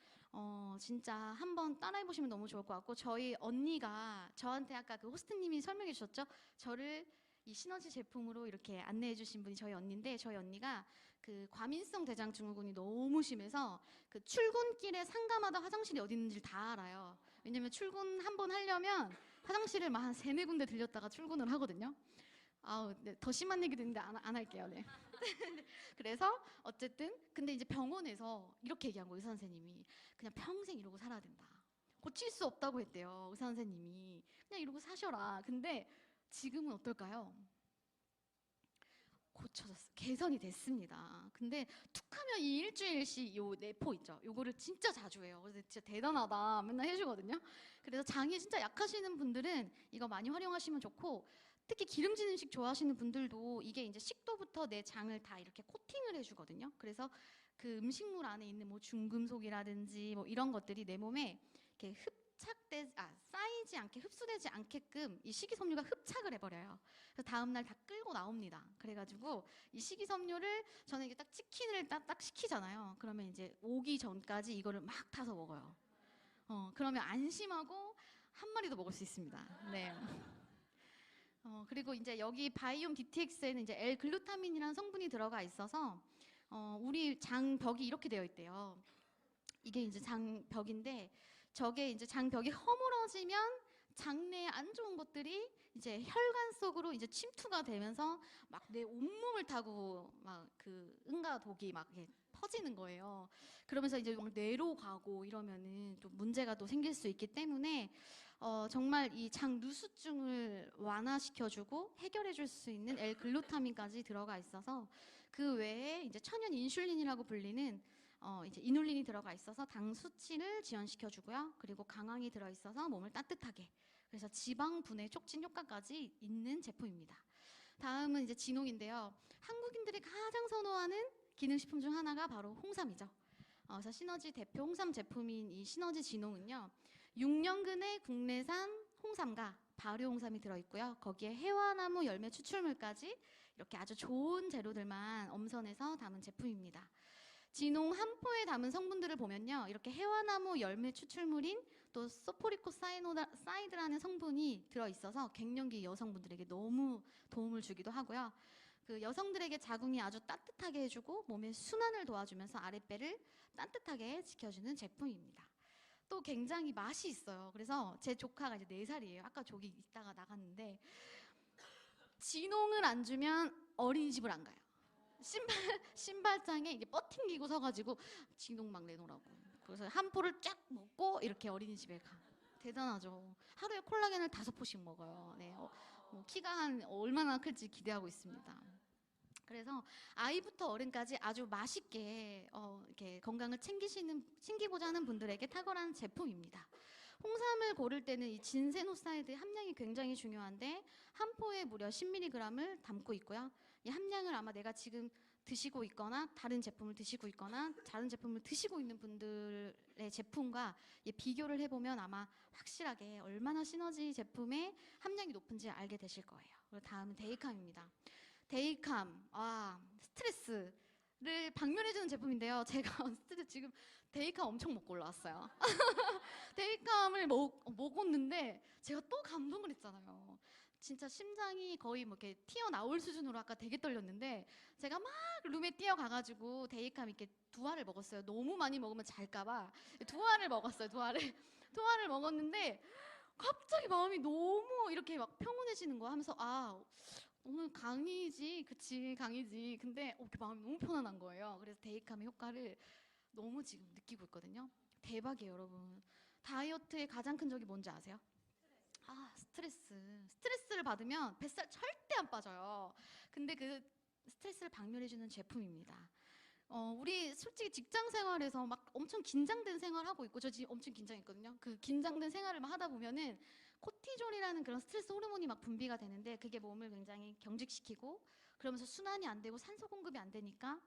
진짜 한번 따라해 보시면 너무 좋을 것 같고 저희 언니가 저한테 아까 그 호스트님이 설명해 주셨죠. 저를 이 시너지 제품으로 이렇게 안내해 주신 분이 저희 언니인데 저희 언니가 그 과민성 대장 증후군이 너무 심해서 그 출근길에 상가마다 화장실이 어디 있는지 다 알아요. 왜냐면 출근 한번 하려면 화장실을 막 한 3-4군데 들렸다가 출근을 하거든요. 아우, 네, 더 심한 얘기도 있는데 안 할게요. 네. 그래서 어쨌든 근데 이제 병원에서 이렇게 얘기한 거예요. 의사 선생님이 그냥 평생 이러고 살아야 된다. 고칠 수 없다고 했대요. 의사 선생님이 그냥 이러고 사셔라. 근데 지금은 어떨까요? 고쳐졌어. 개선이 됐습니다. 근데 툭하면 이 일주일씩 요 4포 있죠. 요거를 진짜 자주 해요. 그래서 진짜 대단하다 맨날 해주거든요. 그래서 장이 진짜 약하시는 분들은 이거 많이 활용하시면 좋고 특히 기름진 음식 좋아하시는 분들도 이게 이제 식도부터 내 장을 다 이렇게 코팅을 해주거든요. 그래서 그 음식물 안에 있는 뭐 중금속이라든지 뭐 이런 것들이 내 몸에 이렇게 쌓이지 않게 흡수되지 않게끔 이 식이섬유가 흡착을 해버려요. 그래서 다음날 다 끌고 나옵니다. 그래가지고 이 식이섬유를 저는 이게 딱 치킨을 딱 시키잖아요. 그러면 이제 오기 전까지 이거를 막 타서 먹어요. 그러면 안심하고 한 마리도 먹을 수 있습니다. 네. 그리고 이제 여기 바이옴 DTX에는 이제 L-글루타민이라는 성분이 들어가 있어서 우리 장벽이 이렇게 되어 있대요. 이게 이제 장벽인데 저게 이제 장벽이 허물어지면 장내에 안 좋은 것들이 이제 혈관 속으로 이제 침투가 되면서 막 내 온몸을 타고 막 그 응가 독이 막 이렇게 퍼지는 거예요. 그러면서 이제 막 뇌로 가고 이러면은 또 문제가 또 생길 수 있기 때문에 정말 이 장 누수증을 완화시켜주고 해결해줄 수 있는 L-글루타민까지 들어가 있어서 그 외에 이제 천연 인슐린이라고 불리는 이제 이눌린이 들어가 있어서 당 수치를 지연시켜주고요. 그리고 강황이 들어있어서 몸을 따뜻하게. 그래서 지방 분해 촉진 효과까지 있는 제품입니다. 다음은 이제 진홍인데요. 한국인들이 가장 선호하는 기능식품 중 하나가 바로 홍삼이죠. 그래서 시너지 대표 홍삼 제품인 이 시너지 진홍은요. 6년근의 국내산 홍삼과 발효 홍삼이 들어있고요. 거기에 해와나무 열매 추출물까지 이렇게 아주 좋은 재료들만 엄선해서 담은 제품입니다. 진홍 한 포에 담은 성분들을 보면요. 이렇게 해와나무 열매 추출물인 또 소포리코사이드라는 성분이 들어있어서 갱년기 여성분들에게 너무 도움을 주기도 하고요. 그 여성들에게 자궁이 아주 따뜻하게 해주고 몸의 순환을 도와주면서 아랫배를 따뜻하게 지켜주는 제품입니다. 또 굉장히 맛이 있어요. 그래서 제 조카가 이제 4살이에요. 아까 저기 있다가 나갔는데 진홍을 안 주면 어린이집을 안 가요. 신발장에 이게 뻗팅기고 서가지고 진홍 막 내놓으라고. 그래서 한 포를 쫙 먹고 이렇게 어린이집에 가. 대단하죠. 하루에 콜라겐을 5포씩 먹어요. 네. 뭐 키가 한 얼마나 클지 기대하고 있습니다. 그래서 아이부터 어른까지 아주 맛있게 이렇게 건강을 챙기고자 하는 분들에게 탁월한 제품입니다. 홍삼을 고를 때는 이 진세노사이드의 함량이 굉장히 중요한데 한 포에 무려 10mg을 담고 있고요. 이 함량을 아마 내가 지금 드시고 있거나 다른 제품을 드시고 있거나 다른 제품을 드시고 있는 분들의 제품과 비교를 해보면 아마 확실하게 얼마나 시너지 제품의 함량이 높은지 알게 되실 거예요. 그리고 다음은 데이캄입니다. 데이캄, 스트레스를 박멸해주는 제품인데요. 제가 스트레스 지금 데이캄 엄청 먹고 올라왔어요. 데이캄을 먹었는데 제가 또 감동을 했잖아요. 진짜 심장이 거의 뭐 이렇게 튀어나올 수준으로 아까 되게 떨렸는데 제가 막 룸에 뛰어가가지고 데이캄 이렇게 두 알을 먹었어요. 너무 많이 먹으면 잘까봐 두 알을 먹었어요. 두 알을 두 알을 먹었는데 갑자기 마음이 너무 이렇게 막 평온해지는 거야. 하면서 아 오늘 강이지, 그치 강이지. 근데 이렇게 마음이 너무 편안한 거예요. 그래서 데이캄의 효과를 너무 지금 느끼고 있거든요. 대박이에요, 여러분. 다이어트의 가장 큰 적이 뭔지 아세요? 아, 스트레스를 받으면 뱃살 절대 안 빠져요. 근데 그 스트레스를 박멸해주는 제품입니다. 우리 솔직히 직장 생활에서 막 엄청 긴장된 생활하고 있고, 저 지금 엄청 긴장했거든요. 그 긴장된 생활을 막 하다 보면은 코티졸이라는 그런 스트레스 호르몬이 막 분비가 되는데 그게 몸을 굉장히 경직시키고 그러면서 순환이 안 되고 산소 공급이 안 되니까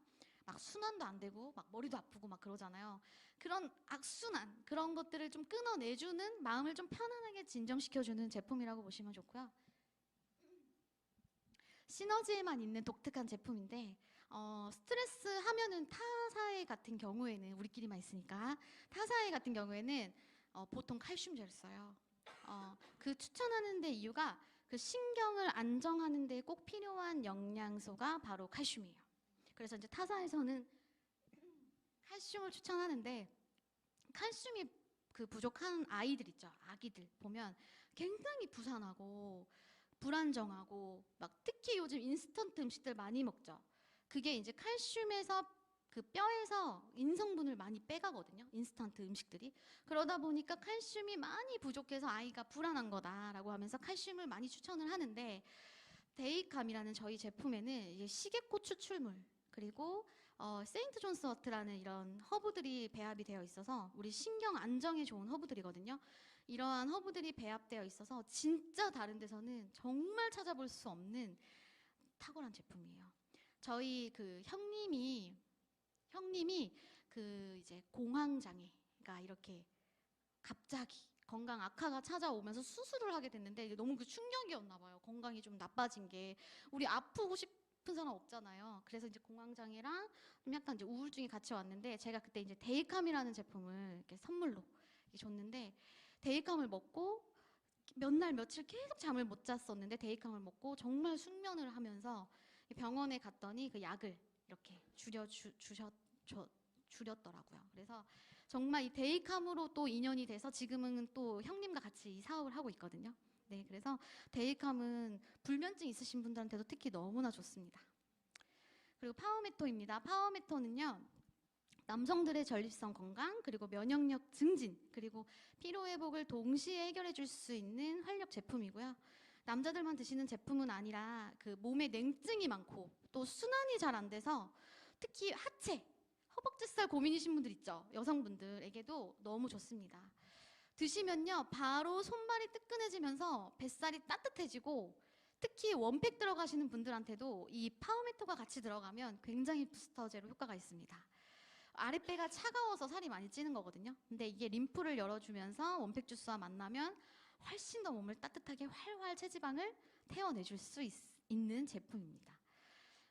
막 순환도 안 되고 막 머리도 아프고 막 그러잖아요. 그런 악순환 그런 것들을 좀 끊어내주는 마음을 좀 편안하게 진정시켜주는 제품이라고 보시면 좋고요. 시너지에만 있는 독특한 제품인데 스트레스 하면은 타사해 같은 경우에는 우리끼리만 있으니까 타사해 같은 경우에는 보통 칼슘제를 써요. 그 추천하는 데 이유가 그 신경을 안정하는 데 꼭 필요한 영양소가 바로 칼슘이에요. 그래서 이제 타사에서는 칼슘을 추천하는데 칼슘이 그 부족한 아이들 있죠. 아기들 보면 굉장히 부산하고 불안정하고 막 특히 요즘 인스턴트 음식들 많이 먹죠. 그게 이제 칼슘에서 그 뼈에서 인성분을 많이 빼가거든요. 인스턴트 음식들이. 그러다 보니까 칼슘이 많이 부족해서 아이가 불안한 거다라고 하면서 칼슘을 많이 추천을 하는데 데이캄이라는 저희 제품에는 이제 시계꽃 추출물 그리고 세인트 존스 워트라는 이런 허브들이 배합이 되어 있어서 우리 신경 안정에 좋은 허브들이거든요. 이러한 허브들이 배합되어 있어서 진짜 다른 데서는 정말 찾아볼 수 없는 탁월한 제품이에요. 저희 그 형님이 그 이제 공황장애가 이렇게 갑자기 건강 악화가 찾아오면서 수술을 하게 됐는데 너무 그 충격이었나 봐요. 건강이 좀 나빠진 게. 우리 아프고 싶은 사람 없잖아요. 그래서 이제 공황장애랑 좀 약간 이제 우울증이 같이 왔는데 제가 그때 이제 데이캄이라는 제품을 이렇게 선물로 이렇게 줬는데 데이캄을 먹고 몇 날 며칠 계속 잠을 못 잤었는데 데이캄을 먹고 정말 숙면을 하면서 병원에 갔더니 그 약을 이렇게 줄였더라고요. 그래서 정말 이 데이캄으로 또 인연이 돼서 지금은 또 형님과 같이 이 사업을 하고 있거든요. 네, 그래서 데이캄은 불면증 있으신 분들한테도 특히 너무나 좋습니다. 그리고 파워메토입니다. 파워메토는요. 남성들의 전립선 건강, 그리고 면역력 증진, 그리고 피로 회복을 동시에 해결해 줄 수 있는 활력 제품이고요. 남자들만 드시는 제품은 아니라 그 몸에 냉증이 많고 또 순환이 잘 안 돼서 특히 하체, 허벅지살 고민이신 분들 있죠. 여성분들에게도 너무 좋습니다. 드시면요 바로 손발이 뜨끈해지면서 뱃살이 따뜻해지고 특히 원팩 들어가시는 분들한테도 이 파워메토가 같이 들어가면 굉장히 부스터제로 효과가 있습니다. 아랫배가 차가워서 살이 많이 찌는 거거든요. 근데 이게 림프를 열어주면서 원팩 주스와 만나면 훨씬 더 몸을 따뜻하게 활활 체지방을 태워내줄 수 있는 제품입니다.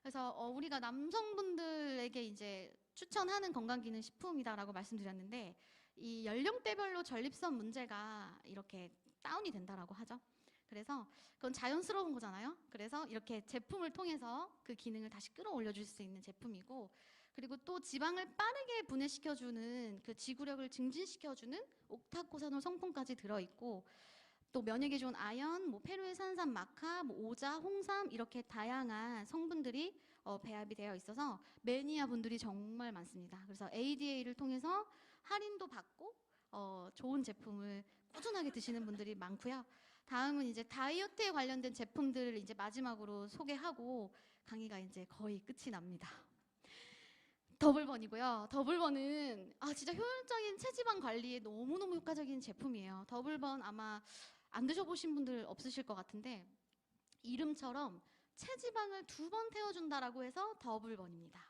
그래서 우리가 남성분들에게 이제 추천하는 건강기능식품이다라고 말씀드렸는데 이 연령대별로 전립선 문제가 이렇게 다운이 된다라고 하죠. 그래서 그건 자연스러운 거잖아요. 그래서 이렇게 제품을 통해서 그 기능을 다시 끌어올려줄 수 있는 제품이고 그리고 또 지방을 빠르게 분해시켜주는 그 지구력을 증진시켜주는 옥타코사놀 성분까지 들어있고 또 면역에 좋은 아연, 뭐 페루의산삼, 마카, 뭐 오자, 홍삼 이렇게 다양한 성분들이 배합이 되어 있어서 매니아 분들이 정말 많습니다. 그래서 ADA를 통해서 할인도 받고 좋은 제품을 꾸준하게 드시는 분들이 많고요. 다음은 이제 다이어트에 관련된 제품들을 이제 마지막으로 소개하고 강의가 이제 거의 끝이 납니다. 더블번이고요. 더블번은 진짜 효율적인 체지방 관리에 너무너무 효과적인 제품이에요. 더블번 아마 안 드셔보신 분들 없으실 것 같은데 이름처럼 체지방을 2번 태워준다라고 해서 더블번입니다.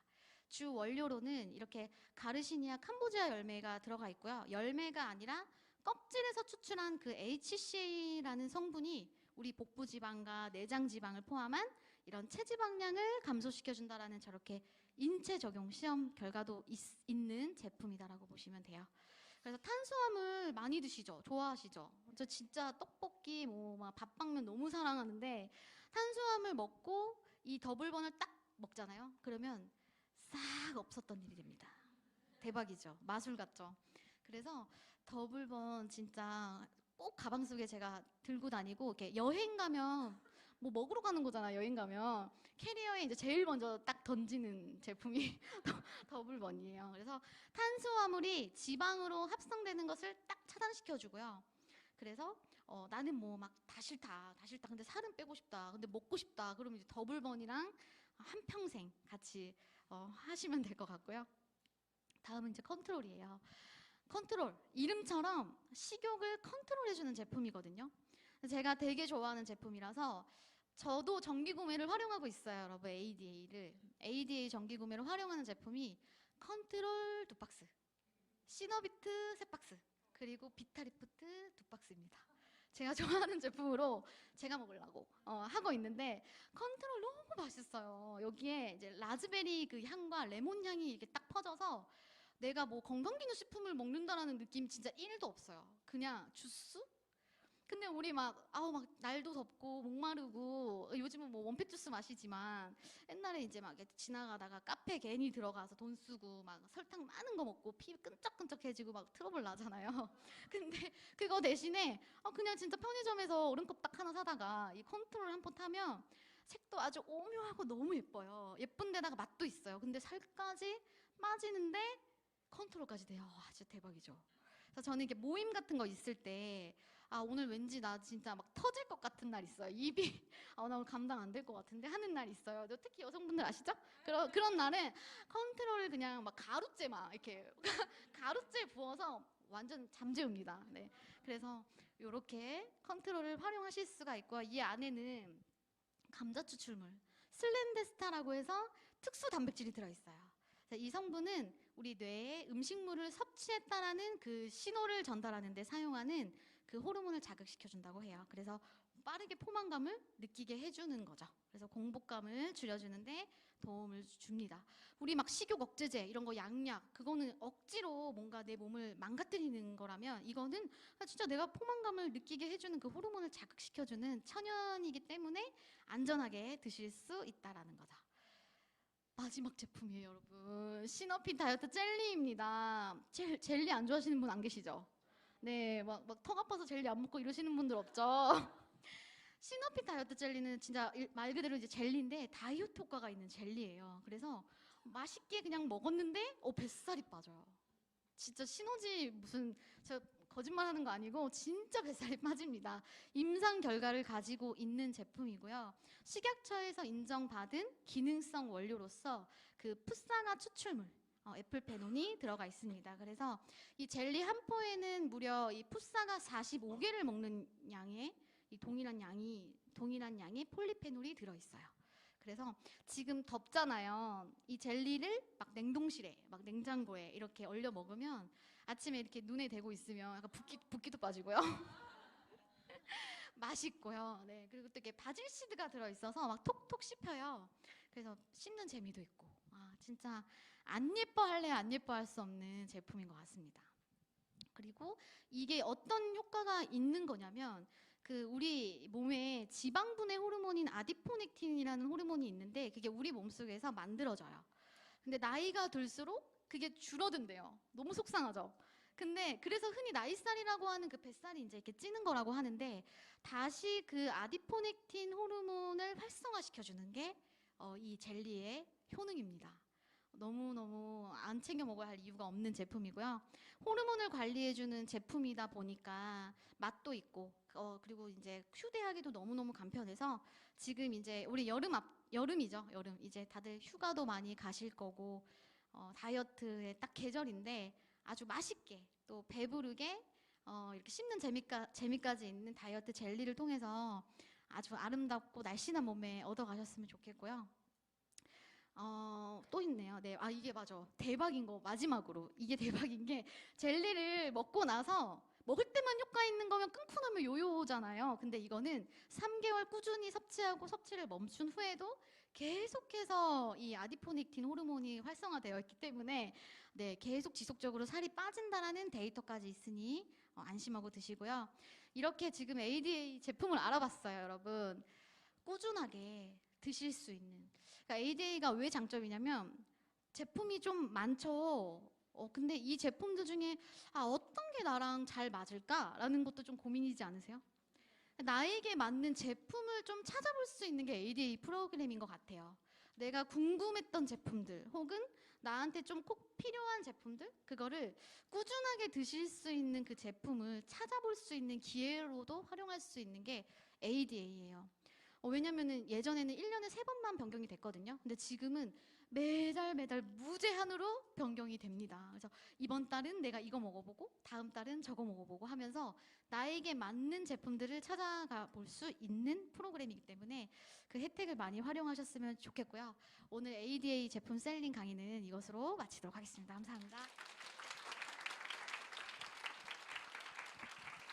주 원료로는 이렇게 가르시니아 캄보지아 열매가 들어가 있고요. 열매가 아니라 껍질에서 추출한 그 HCA라는 성분이 우리 복부 지방과 내장 지방을 포함한 이런 체지방량을 감소시켜준다라는 저렇게 인체 적용 시험 결과도 있는 제품이다라고 보시면 돼요. 그래서 탄수화물 많이 드시죠? 좋아하시죠? 저 진짜 떡볶이, 뭐 막 밥빵면 너무 사랑하는데 탄수화물 먹고 이 더블번을 딱 먹잖아요. 그러면 싹 없었던 일이 됩니다. 대박이죠? 마술 같죠? 그래서 더블번 진짜 꼭 가방 속에 제가 들고 다니고 이렇게 여행 가면 뭐 먹으러 가는 거잖아. 여행 가면 캐리어에 이제 제일 먼저 딱 던지는 제품이 더블번이에요. 그래서 탄수화물이 지방으로 합성되는 것을 딱 차단시켜 주고요. 그래서 나는 뭐 막 다 싫다 근데 살은 빼고 싶다 근데 먹고 싶다 그러면 이제 더블번이랑 한평생 같이 하시면 될 것 같고요. 다음은 이제 컨트롤이에요. 컨트롤, 이름처럼 식욕을 컨트롤해주는 제품이거든요. 제가 되게 좋아하는 제품이라서 저도 정기 구매를 활용하고 있어요, 여러분. ADA 정기 구매를 활용하는 제품이 컨트롤 2박스, 시너비트 3박스, 그리고 비타리프트 2박스입니다. 제가 좋아하는 제품으로 제가 먹으려고 하고 있는데 컨트롤 너무 맛있어요. 여기에 이제 라즈베리 그 향과 레몬 향이 이렇게 딱 퍼져서 내가 뭐 건강기능식품을 먹는다라는 느낌 진짜 1도 없어요. 그냥 주스? 근데 우리 막 날도 덥고 목마르고 요즘은 뭐 원팩 주스 마시지만 옛날에 이제 막 이렇게 지나가다가 카페 괜히 들어가서 돈 쓰고 막 설탕 많은 거 먹고 피 끈적끈적해지고 막 트러블 나잖아요. 근데 그거 대신에 그냥 진짜 편의점에서 얼음컵 딱 하나 사다가 이 컨트롤 한 번 타면 색도 아주 오묘하고 너무 예뻐요. 예쁜데다가 맛도 있어요. 근데 살까지 빠지는데 컨트롤까지 돼요. 와, 진짜 대박이죠. 그래서 저는 이게 모임 같은 거 있을 때 오늘 왠지 나 진짜 막 터질 것 같은 날 있어요. 입이 나 오늘 감당 안 될 것 같은데 하는 날 있어요. 특히 여성분들 아시죠? 그런 날은 컨트롤을 그냥 막 가루째 막 이렇게 가루째 부어서 완전 잠재웁니다. 네. 그래서 이렇게 컨트롤을 활용하실 수가 있고 이 안에는 감자 추출물 슬렌데스타라고 해서 특수 단백질이 들어있어요. 이 성분은 우리 뇌에 음식물을 섭취했다라는 그 신호를 전달하는 데 사용하는 그 호르몬을 자극시켜준다고 해요. 그래서 빠르게 포만감을 느끼게 해주는 거죠. 그래서 공복감을 줄여주는데 도움을 줍니다. 우리 막 식욕 억제제 이런 거 양약 그거는 억지로 뭔가 내 몸을 망가뜨리는 거라면 이거는 진짜 내가 포만감을 느끼게 해주는 그 호르몬을 자극시켜주는 천연이기 때문에 안전하게 드실 수 있다라는 거죠. 마지막 제품이에요, 여러분. 시너핏 다이어트 젤리입니다. 젤리 안 좋아하시는 분 안 계시죠? 네, 막 턱 아파서 젤리 안 먹고 이러시는 분들 없죠? 시너핏 다이어트 젤리는 진짜 말 그대로 이제 젤리인데 다이어트 효과가 있는 젤리예요. 그래서 맛있게 그냥 먹었는데 뱃살이 빠져요. 진짜 시너지 무슨 저 거짓말하는 거 아니고 진짜 뱃살이 빠집니다. 임상 결과를 가지고 있는 제품이고요. 식약처에서 인정받은 기능성 원료로서 그 풋사나 추출물 애플페논이 들어가 있습니다. 그래서 이 젤리 한 포에는 무려 이 풋사가 45개를 먹는 양의 이 동일한 양의 폴리페놀이 들어 있어요. 그래서 지금 덥잖아요. 이 젤리를 막 냉동실에, 막 냉장고에 이렇게 얼려 먹으면 아침에 이렇게 눈에 대고 있으면 약간 붓기도 빠지고요. 맛있고요. 네, 그리고 또 이게 바질 씨드가 들어 있어서 막 톡톡 씹혀요. 그래서 씹는 재미도 있고, 진짜 안 예뻐할래 안 예뻐할 수 없는 제품인 것 같습니다. 그리고 이게 어떤 효과가 있는 거냐면 그 우리 몸에 지방분해 호르몬인 아디포넥틴이라는 호르몬이 있는데 그게 우리 몸속에서 만들어져요. 근데 나이가 들수록 그게 줄어든대요. 너무 속상하죠. 근데 그래서 흔히 나이살이라고 하는 그 뱃살이 이제 이렇게 찌는 거라고 하는데 다시 그 아디포넥틴 호르몬을 활성화시켜주는 게 이 젤리의 효능입니다. 너무너무 안 챙겨 먹어야 할 이유가 없는 제품이고요. 호르몬을 관리해주는 제품이다 보니까 맛도 있고 그리고 이제 휴대하기도 너무너무 간편해서 지금 이제 우리 여름이죠. 여름 이제 다들 휴가도 많이 가실 거고 다이어트의 딱 계절인데 아주 맛있게 또 배부르게 이렇게 씹는 재미까지 있는 다이어트 젤리를 통해서 아주 아름답고 날씬한 몸에 얻어가셨으면 좋겠고요. 또 있네요. 네, 이게 맞아. 대박인 거 마지막으로 이게 대박인 게 젤리를 먹고 나서 먹을 때만 효과 있는 거면 끊고 나면 요요잖아요. 근데 이거는 3개월 꾸준히 섭취하고 섭취를 멈춘 후에도 계속해서 이 아디포닉틴 호르몬이 활성화되어 있기 때문에 네, 계속 지속적으로 살이 빠진다라는 데이터까지 있으니 안심하고 드시고요. 이렇게 지금 ADA 제품을 알아봤어요, 여러분. 꾸준하게 드실 수 있는. 그러니까 ADA가 왜 장점이냐면 제품이 좀 많죠. 근데 이 제품들 중에 어떤 게 나랑 잘 맞을까라는 것도 좀 고민이지 않으세요? 나에게 맞는 제품을 좀 찾아볼 수 있는 게 ADA 프로그램인 것 같아요. 내가 궁금했던 제품들 혹은 나한테 좀 꼭 필요한 제품들 그거를 꾸준하게 드실 수 있는 그 제품을 찾아볼 수 있는 기회로도 활용할 수 있는 게 ADA예요. 왜냐면은 예전에는 1년에 3번만 변경이 됐거든요. 근데 지금은 매달 무제한으로 변경이 됩니다. 그래서 이번 달은 내가 이거 먹어보고 다음 달은 저거 먹어보고 하면서 나에게 맞는 제품들을 찾아가 볼 수 있는 프로그램이기 때문에 그 혜택을 많이 활용하셨으면 좋겠고요. 오늘 ADA 제품 셀링 강의는 이것으로 마치도록 하겠습니다. 감사합니다.